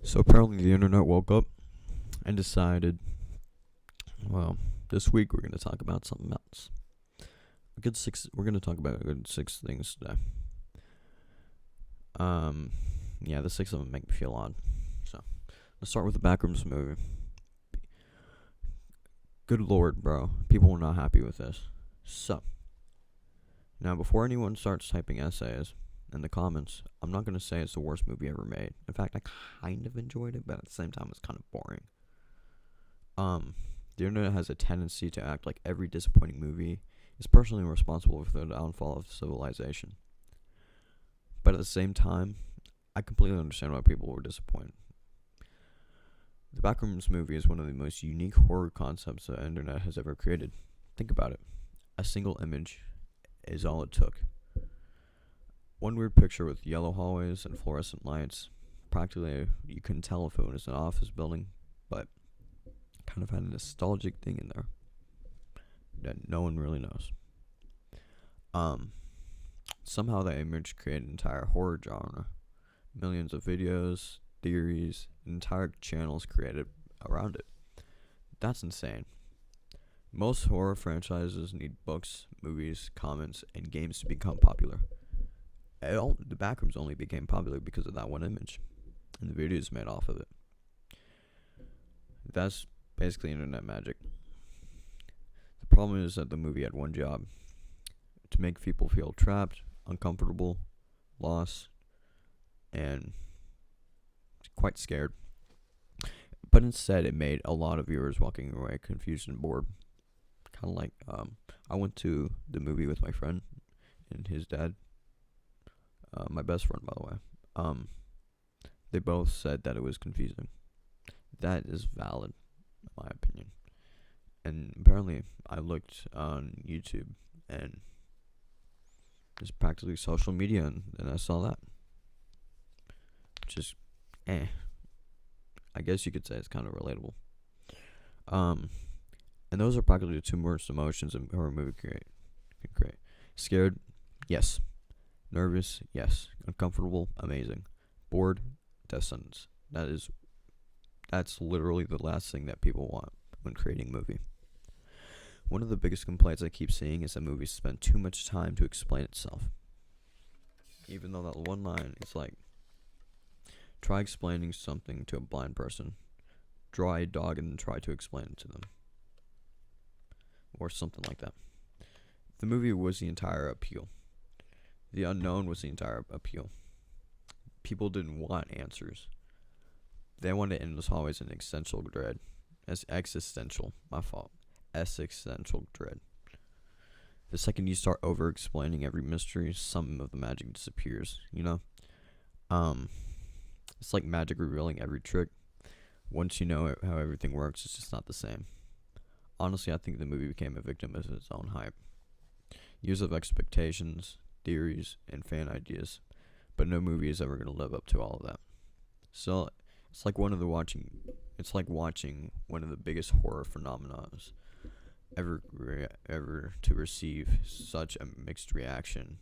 So apparently the internet woke up and decided, well, this week we're going to talk about something else. We're going to talk about a good 6 things today. Yeah, the 6 of them make me feel odd. So, let's start with the Backrooms movie. Good lord, bro. People were not happy with this. So, now before anyone starts typing essays in the comments, I'm not going to say it's the worst movie ever made. In fact, I kind of enjoyed it, but at the same time, it's kind of boring. The internet has a tendency to act like every disappointing movie is personally responsible for the downfall of civilization. But at the same time, I completely understand why people were disappointed. The Backrooms movie is one of the most unique horror concepts the internet has ever created. Think about it. A single image is all it took. One weird picture with yellow hallways and fluorescent lights. Practically, you couldn't tell if it was an office building, but kind of had a nostalgic thing in there that no one really knows. Somehow that image created an entire horror genre. Millions of videos, theories, and entire channels created around it. That's insane. Most horror franchises need books, movies, comics, and games to become popular. The Backrooms only became popular because of that one image, and the videos made off of it. That's basically internet magic. The problem is that the movie had one job: to make people feel trapped, uncomfortable, lost, and quite scared. But instead, it made a lot of viewers walking away confused and bored. Kind of like, I went to the movie with my friend and his dad. My best friend, by the way. They both said that it was confusing. That is valid, in my opinion. And apparently, I looked on YouTube, and it's practically social media, and I saw that. Just, I guess you could say it's kind of relatable. And those are practically the two worst emotions a horror movie can create. Scared, yes. Nervous, yes. Uncomfortable, amazing. Bored, death sentence. That's literally the last thing that people want when creating a movie. One of the biggest complaints I keep seeing is that movies spend too much time to explain itself. Even though that one line is like, try explaining something to a blind person. Draw a dog and then try to explain it to them. Or something like that. The movie was the entire appeal. The unknown was the entire appeal. People didn't want answers. They wanted endless hallways and existential dread. Existential dread. The second you start over-explaining every mystery, some of the magic disappears, you know? It's like magic revealing every trick. Once you know how everything works, it's just not the same. Honestly, I think the movie became a victim of its own hype. Years of expectations, theories, and fan ideas, but no movie is ever going to live up to all of that. So, it's like watching one of the biggest horror phenomena ever to receive such a mixed reaction.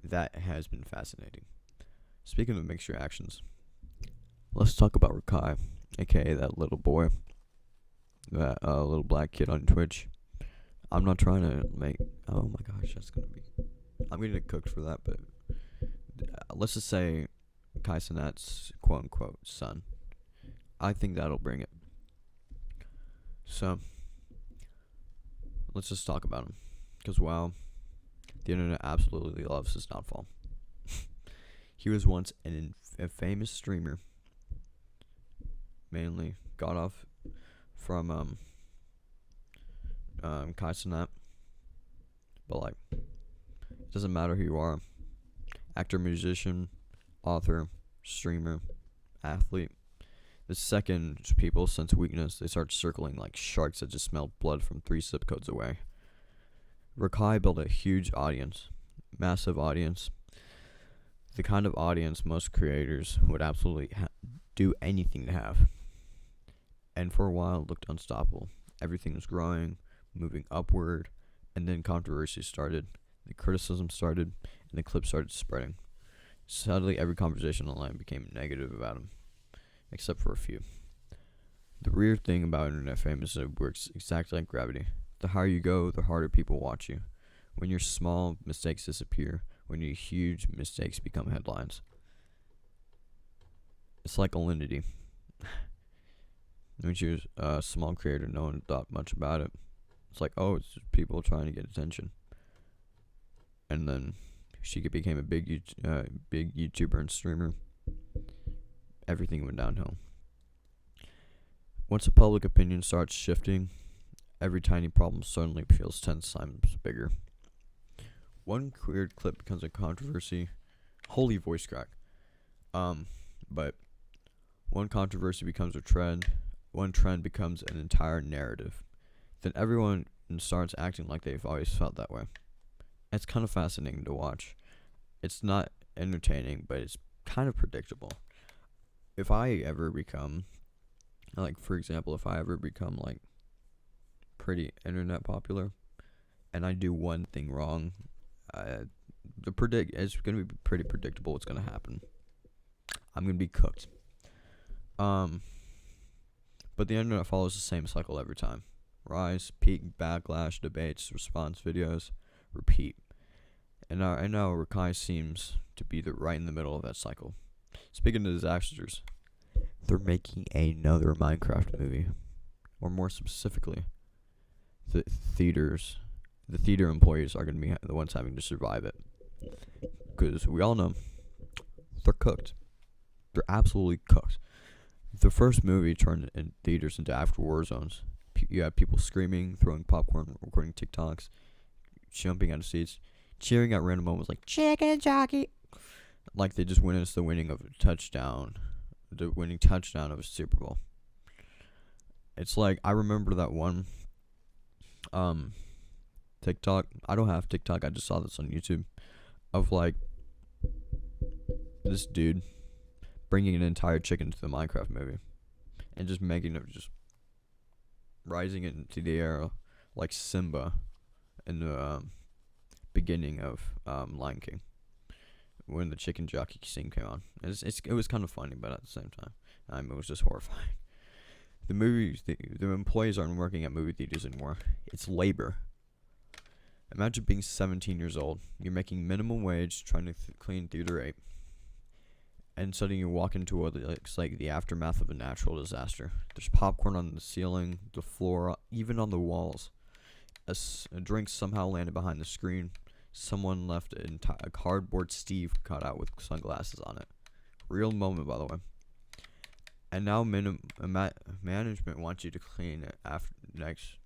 That has been fascinating. Speaking of mixed reactions, let's talk about Rakai, aka that little boy, that little black kid on Twitch. I'm not trying to make. Oh my gosh, I'm gonna get cooked for that, but let's just say Kai Cenat's quote unquote son. I think that'll bring it. So, let's just talk about him. Because, wow, the internet absolutely loves his downfall. He was once a famous streamer. Mainly got off from Kai Cenat. But, like, it doesn't matter who you are. Actor, musician, author, streamer, athlete. The second people sense weakness, they start circling like sharks that just smell blood from 3 zip codes away. Rakai built a huge audience, massive audience, the kind of audience most creators would absolutely do anything to have. And for a while, it looked unstoppable. Everything was growing, moving upward, and then controversy started, the criticism started, and the clips started spreading. Suddenly, every conversation online became negative about him. except for a few. The weird thing about internet fame is that it works exactly like gravity. The higher you go, the harder people watch you. When you're small, mistakes disappear. When you're huge, mistakes become headlines. It's like alinity. When she was a small creator, no one thought much about it. It's like, oh, it's just people trying to get attention. And then she became a big YouTuber and streamer. Everything went downhill. Once the public opinion starts shifting, every tiny problem suddenly feels 10 times bigger. One weird clip becomes a controversy. Holy voice crack. But one controversy becomes a trend. One trend becomes an entire narrative. Then everyone starts acting like they've always felt that way. It's kind of fascinating to watch. It's not entertaining, but it's kind of predictable. If I ever become, for example, like pretty internet popular, and I do one thing wrong, it's gonna be pretty predictable what's gonna happen. I'm gonna be cooked. But the internet follows the same cycle every time: rise, peak, backlash, debates, response videos, repeat. And now Rakai seems to be right in the middle of that cycle. Speaking of disasters, they're making another Minecraft movie, or more specifically, the theater employees are going to be the ones having to survive it, because we all know they're cooked. They're absolutely cooked. The first movie turned in theaters into after war zones. You have people screaming, throwing popcorn, recording TikToks, jumping out of seats, cheering at random moments like chicken jockey, like they just witnessed the winning touchdown of a Super Bowl. It's like, I remember that one TikTok. I don't have TikTok. I just saw this on YouTube of like this dude bringing an entire chicken to the Minecraft movie and just making it, just rising it into the air like Simba in the beginning of Lion King, when the chicken jockey scene came on. It was kind of funny, but at the same time, it was just horrifying. The employees aren't working at movie theaters anymore. It's labor. Imagine being 17 years old. You're making minimum wage, trying to clean Theater 8. And suddenly you walk into what looks like the aftermath of a natural disaster. There's popcorn on the ceiling, the floor, even on the walls. A drink somehow landed behind the screen. Someone left a cardboard Steve cut out with sunglasses on it. Real moment, by the way. And now management wants you to clean it after next.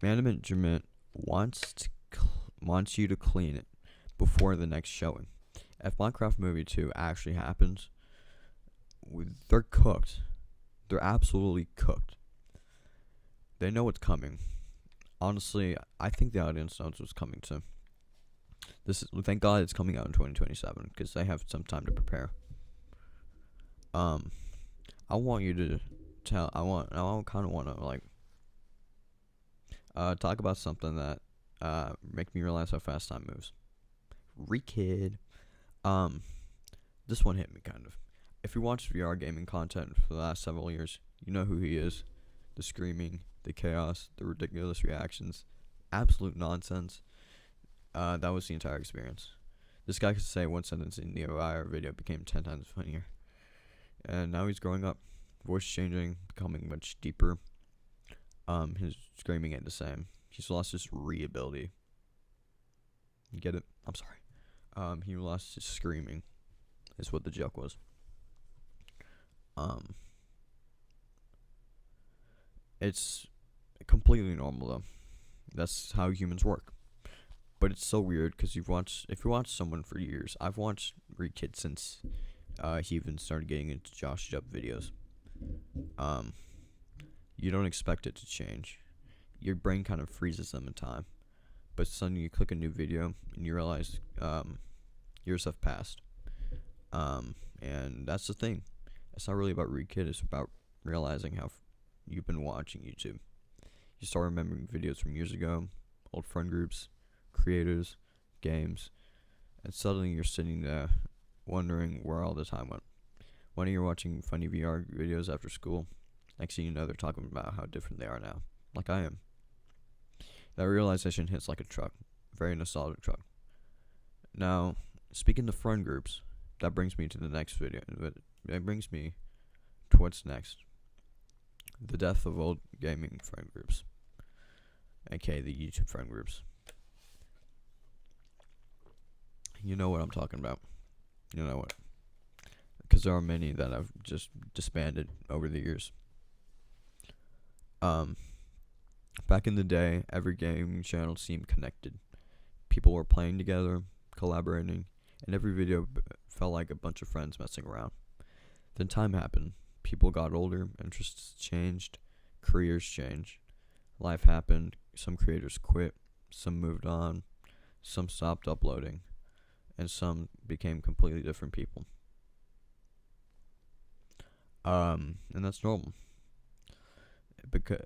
Management wants you to clean it before the next showing. If Minecraft Movie 2 actually happens, they're cooked. They're absolutely cooked. They know what's coming. Honestly, I think the audience knows what's coming too. Thank God it's coming out in 2027, because they have some time to prepare. I want you to kind of want to talk about something that make me realize how fast time moves. Re-kid. This one hit me kind of. If you watch VR gaming content for the last several years, you know who he is. The screaming, the chaos, the ridiculous reactions, absolute nonsense. That was the entire experience. This guy could say one sentence in the VR video became 10 times funnier. And now he's growing up, voice changing, becoming much deeper. His screaming ain't the same. He's lost his ability. You get it? I'm sorry. He lost his screaming, is what the joke was. It's completely normal though. That's how humans work. But it's so weird because if you watch someone for years, I've watched Re-Kid since he even started getting into Josh Jupp videos. You don't expect it to change. Your brain kind of freezes them in time. But suddenly you click a new video and you realize years have passed. And that's the thing. It's not really about Re-Kid. It's about realizing how you've been watching YouTube. You start remembering videos from years ago, old friend groups, creators, games, and suddenly you're sitting there wondering where all the time went. One of you are watching funny VR videos after school. Next thing you know, they're talking about how different they are now, like I am. That realization hits like a truck, very nostalgic truck. Now, speaking of friend groups, that brings me to the next video. It brings me to what's next. The death of old gaming friend groups, aka the YouTube friend groups. You know what I'm talking about. You know what? Because there are many that have just disbanded over the years. Back in the day, every gaming channel seemed connected. People were playing together, collaborating, and every video felt like a bunch of friends messing around. Then time happened. People got older, interests changed, careers changed. Life happened. Some creators quit, some moved on, some stopped uploading, and some became completely different people. And that's normal.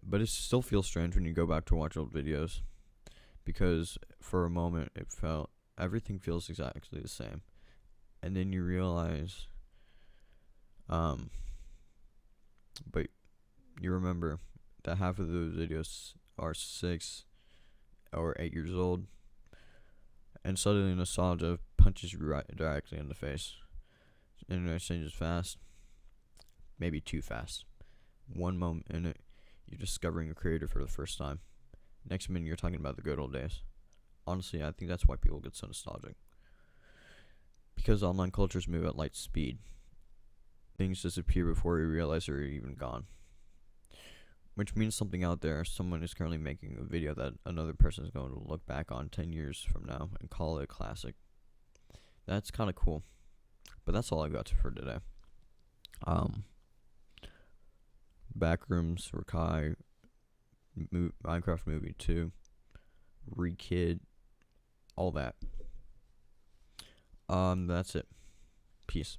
But it still feels strange when you go back to watch old videos, because for a moment it felt everything feels exactly the same, and then you realize, but you remember that half of those videos are 6 or 8 years old, and suddenly nostalgia punches you right directly in the face. Internet changes fast, maybe too fast. One moment in it, you're discovering a creator for the first time. Next minute, you're talking about the good old days. Honestly, I think that's why people get so nostalgic. Because online cultures move at light speed. Things disappear before you realize they're even gone. Which means something out there, someone is currently making a video that another person is going to look back on 10 years from now and call it a classic. That's kind of cool. But that's all I got for today. Backrooms, Rakai, Minecraft Movie 2, Rekid, all that. That's it. Peace.